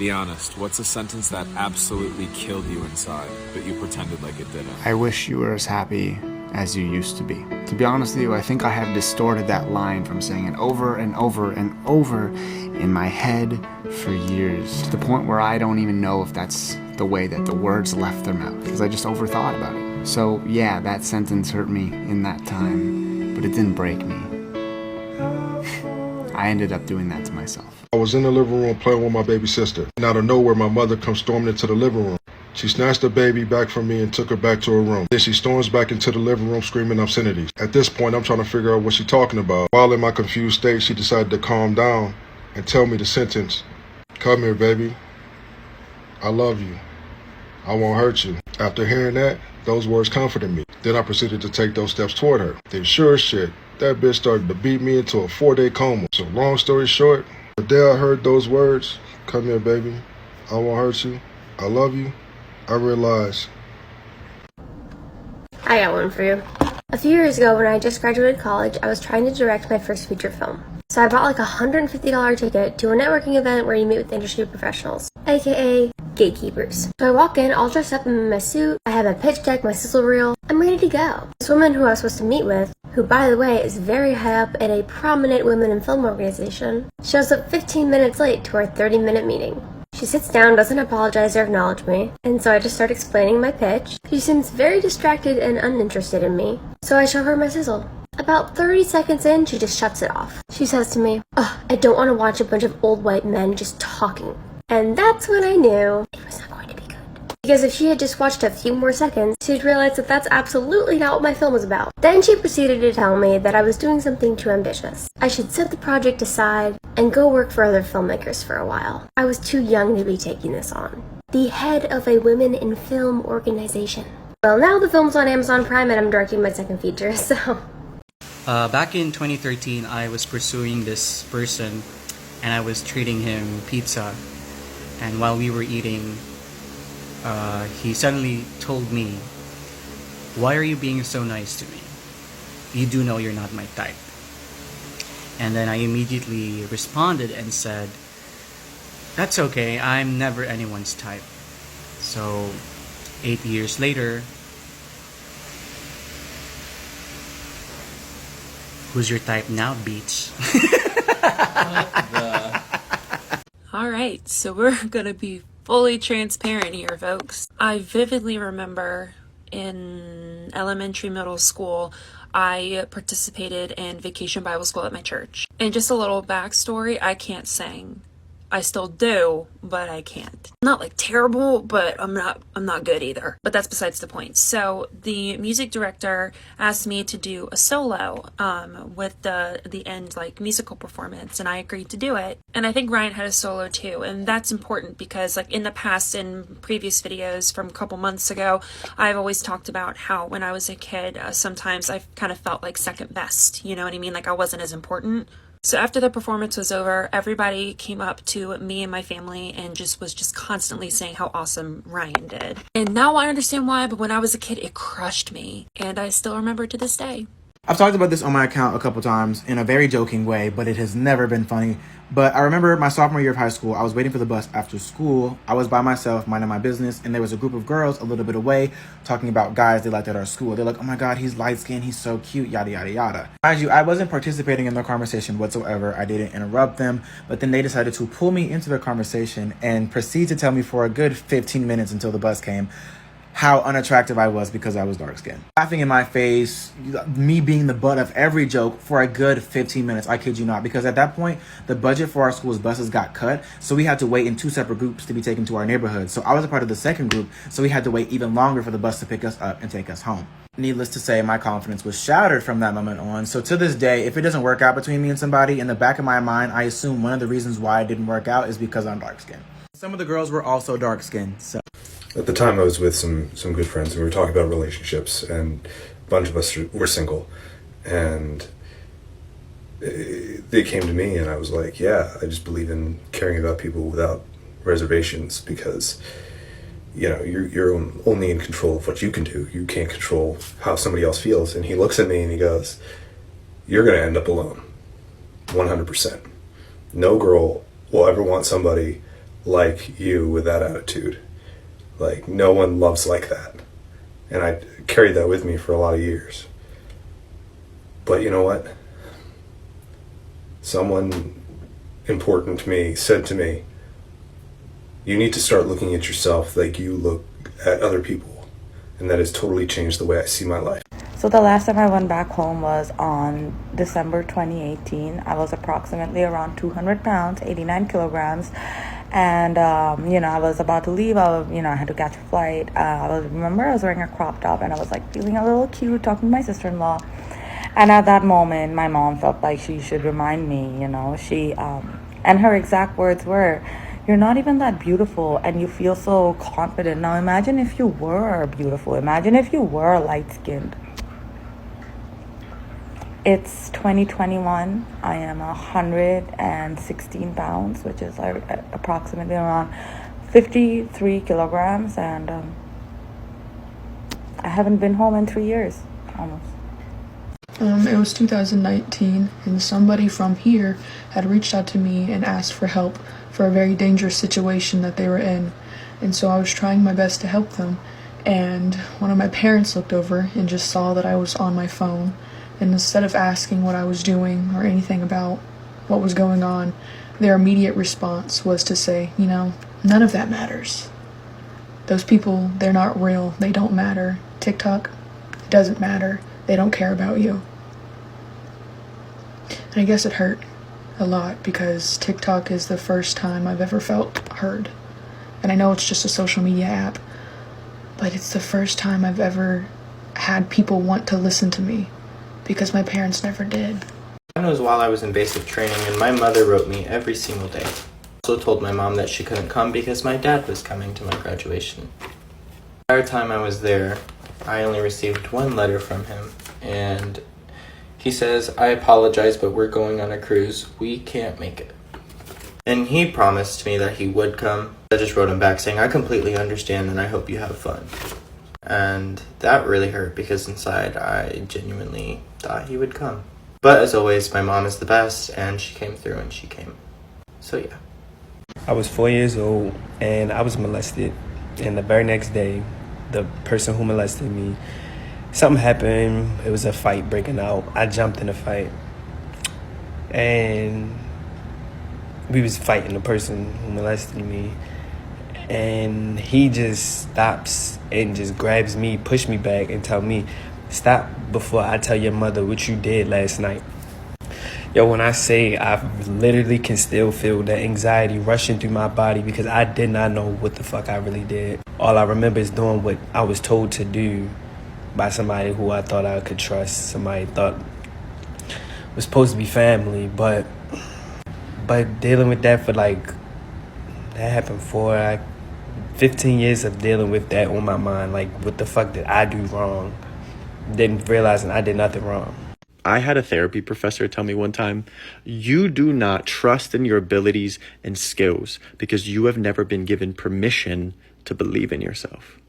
Be honest, what's a sentence that absolutely killed you inside, but you pretended like it didn't? I wish you were as happy as you used to be. To be honest with you, I think I have distorted that line from saying it over and over and over in my head for years, to the point where I don't even know if that's the way that the words left their mouth, because I just overthought about it. So yeah, that sentence hurt me in that time, but it didn't break me. I ended up doing that to myself. I was in the living room playing with my baby sister, and out of nowhere my mother comes storming into the living room. She snatched the baby back from me and took her back to her room. Then she storms back into the living room screaming obscenities. At this point, I'm trying to figure out what she's talking about. While in my confused state, she decided to calm down and tell me the sentence, "Come here, baby. I love you. I won't hurt you." After hearing that, those words comforted me. Then I proceeded to take those steps toward her. Then sure as shit, that bitch started to beat me into a 4-day coma. So long story short, the day I heard those words, "Come here, baby. I won't hurt you. I love you," I realized. I got one for you. A few years ago, when I just graduated college, I was trying to direct my first feature film. So I bought like a $150 ticket to a networking event where you meet with industry professionals, aka gatekeepers. So I walk in all dressed up in my suit, I have my pitch deck, my sizzle reel, I'm ready to go. This woman who I was supposed to meet with, who by the way is very high up at a prominent women in film organization, shows up 15 minutes late to our 30-minute meeting. She sits down, doesn't apologize or acknowledge me, and so I just start explaining my pitch. She seems very distracted and uninterested in me, so I show her my sizzle. About 30 seconds in, she just shuts it off. She says to me, "Ugh, I don't want to watch a bunch of old white men just talking." And that's when I knew it was not going to be good. Because if she had just watched a few more seconds, she'd realize that that's absolutely not what my film was about. Then she proceeded to tell me that I was doing something too ambitious. I should set the project aside and go work for other filmmakers for a while. I was too young to be taking this on. The head of a women in film organization. Well, now the film's on Amazon Prime and I'm directing my second feature, so... Back in 2013, I was pursuing this person and I was treating him pizza. And while we were eating, he suddenly told me, "Why are you being so nice to me? You do know you're not my type." And then I immediately responded and said, "That's okay, I'm never anyone's type." So 8 years later, who's your type now, Beats? Alright, so we're gonna be fully transparent here, folks. I vividly remember in elementary, middle school, I participated in Vacation Bible School at my church. And just a little backstory, I can't sing. I still do, but I can't. Not like terrible, but I'm not good either. But that's besides the point. So the music director asked me to do a solo with the end like musical performance, and I agreed to do it. And I think Ryan had a solo too, and that's important because like in the past, in previous videos from a couple months ago, I've always talked about how when I was a kid, sometimes I kind of felt like second best. You know what I mean? Like I wasn't as important. So after the performance was over, everybody came up to me and my family and was just constantly saying how awesome Ryan did. And now I understand why, but when I was a kid, it crushed me. And I still remember to this day. I've talked about this on my account a couple times in a very joking way, but it has never been funny. But I remember my sophomore year of high school, I was waiting for the bus after school. I was by myself, minding my business, and there was a group of girls a little bit away talking about guys they liked at our school. They're like, "Oh my God, he's light-skinned, he's so cute, yada, yada, yada." Mind you, I wasn't participating in their conversation whatsoever. I didn't interrupt them, but then they decided to pull me into their conversation and proceed to tell me for a good 15 minutes until the bus came how unattractive I was because I was dark-skinned. Laughing in my face, me being the butt of every joke for a good 15 minutes, I kid you not, because at that point, the budget for our school's buses got cut, so we had to wait in 2 separate groups to be taken to our neighborhood. So I was a part of the second group, so we had to wait even longer for the bus to pick us up and take us home. Needless to say, my confidence was shattered from that moment on. So to this day, if it doesn't work out between me and somebody, in the back of my mind, I assume one of the reasons why it didn't work out is because I'm dark-skinned. Some of the girls were also dark-skinned, so... At the time, I was with some good friends, and we were talking about relationships, and a bunch of us were single, and they came to me, and I was like, yeah, I just believe in caring about people without reservations, because, you know, you're only in control of what you can do. You can't control how somebody else feels. And he looks at me and he goes, "You're going to end up alone, 100%. No girl will ever want somebody like you with that attitude. Like, no one loves like that. And I carried that with me for a lot of years. But you know what? Someone important to me said to me, you need to start looking at yourself like you look at other people. And that has totally changed the way I see my life. So the last time I went back home was on December 2018. I was approximately around 200 pounds, 89 kilograms. And, I was about to leave. I had to catch a flight. I was wearing a crop top, and I was like feeling a little cute, talking to my sister-in-law. And at that moment, my mom felt like she should remind me, and her exact words were, "You're not even that beautiful, and you feel so confident. Now imagine if you were beautiful. Imagine if you were light-skinned." It's 2021. I am 116 pounds, which is approximately around 53 kilograms, and I haven't been home in 3 years, almost. It was 2019, and somebody from here had reached out to me and asked for help for a very dangerous situation that they were in. And so I was trying my best to help them. And one of my parents looked over and just saw that I was on my phone. And instead of asking what I was doing or anything about what was going on, their immediate response was to say, none of that matters. Those people, they're not real. They don't matter. TikTok, it doesn't matter. They don't care about you. And I guess it hurt a lot because TikTok is the first time I've ever felt heard. And I know it's just a social media app, but it's the first time I've ever had people want to listen to me because my parents never did. Mine was while I was in basic training, and my mother wrote me every single day. I also told my mom that she couldn't come because my dad was coming to my graduation. The entire time I was there, I only received one letter from him, and he says, "I apologize, but we're going on a cruise. We can't make it." And he promised me that he would come. I just wrote him back saying, "I completely understand, and I hope you have fun." And that really hurt because inside I genuinely thought he would come. But as always, my mom is the best, and she came through and she came. So yeah. I was 4 years old and I was molested. And the very next day, the person who molested me, something happened. It was a fight breaking out. I jumped in a fight. And we was fighting the person who molested me. And he just stops and just grabs me, push me back and tell me, "Stop before I tell your mother what you did last night." Yo, when I say I literally can still feel the anxiety rushing through my body because I did not know what the fuck I really did. All I remember is doing what I was told to do by somebody who I thought I could trust, somebody I thought was supposed to be family, but dealing with that for that happened for 15 years of dealing with that on my mind, what the fuck did I do wrong? Didn't realizing I did nothing wrong. I had a therapy professor tell me one time, you do not trust in your abilities and skills because you have never been given permission to believe in yourself.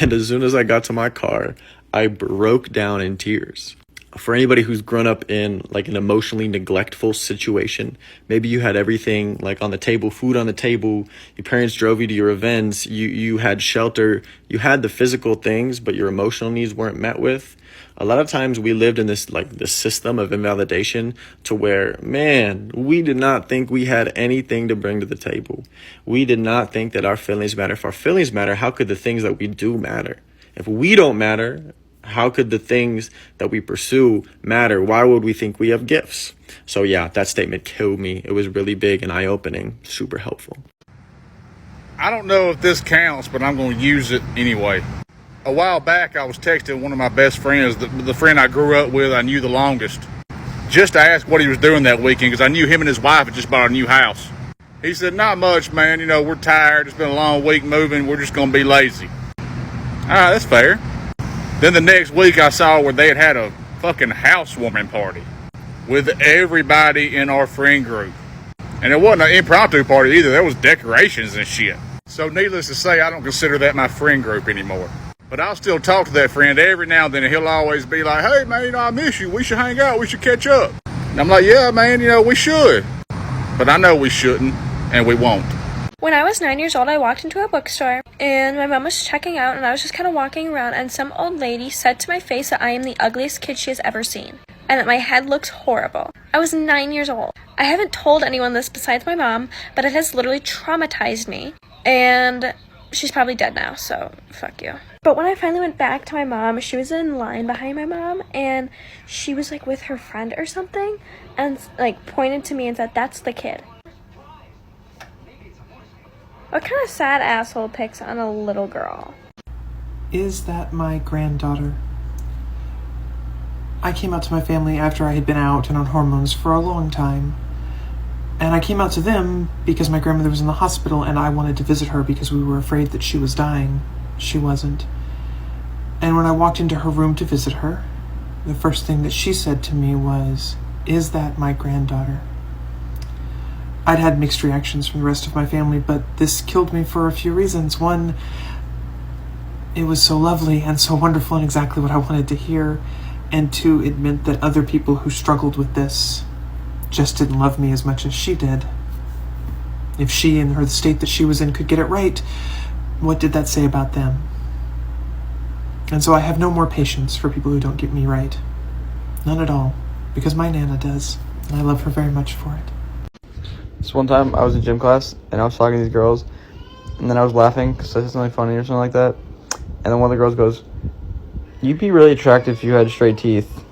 And as soon as I got to my car, I broke down in tears. For anybody who's grown up in an emotionally neglectful situation, maybe you had everything on the table, food on the table, your parents drove you to your events, you had shelter, you had the physical things, but your emotional needs weren't met with. A lot of times we lived in this system of invalidation to where, man, we did not think we had anything to bring to the table. We did not think that our feelings matter. If our feelings matter, how could the things that we do matter? If we don't matter, how could the things that we pursue matter? Why would we think we have gifts? So yeah, that statement killed me. It was really big and eye-opening, super helpful. I don't know if this counts, but I'm going to use it anyway. A while back, I was texting one of my best friends, the friend I grew up with, I knew the longest, just to ask what he was doing that weekend, because I knew him and his wife had just bought a new house. He said, "Not much, man. We're tired. It's been a long week moving. We're just going to be lazy." All right, that's fair. Then the next week I saw where they had a fucking housewarming party with everybody in our friend group. And it wasn't an impromptu party either. There was decorations and shit. So needless to say, I don't consider that my friend group anymore. But I'll still talk to that friend every now and then, and he'll always be like, "Hey, man, I miss you. We should hang out. We should catch up." And I'm like, "Yeah, man, we should." But I know we shouldn't, and we won't. When I was 9 years old, I walked into a bookstore and my mom was checking out and I was just kind of walking around and some old lady said to my face that I am the ugliest kid she has ever seen and that my head looks horrible. I was 9 years old. I haven't told anyone this besides my mom, but it has literally traumatized me and she's probably dead now, so fuck you. But when I finally went back to my mom, she was in line behind my mom and she was like with her friend or something and like pointed to me and said, "That's the kid." What kind of sad asshole picks on a little girl? Is that my granddaughter? I came out to my family after I had been out and on hormones for a long time. And I came out to them because my grandmother was in the hospital and I wanted to visit her because we were afraid that she was dying. She wasn't. And when I walked into her room to visit her, the first thing that she said to me was, "Is that my granddaughter?" I'd had mixed reactions from the rest of my family, but this killed me for a few reasons. One, it was so lovely and so wonderful and exactly what I wanted to hear. And two, it meant that other people who struggled with this just didn't love me as much as she did. If she, in the state that she was in, could get it right, what did that say about them? And so I have no more patience for people who don't get me right. None at all. Because my Nana does. And I love her very much for it. So one time I was in gym class and I was talking to these girls and then I was laughing because I said something funny or something like that. And then one of the girls goes, "You'd be really attractive if you had straight teeth."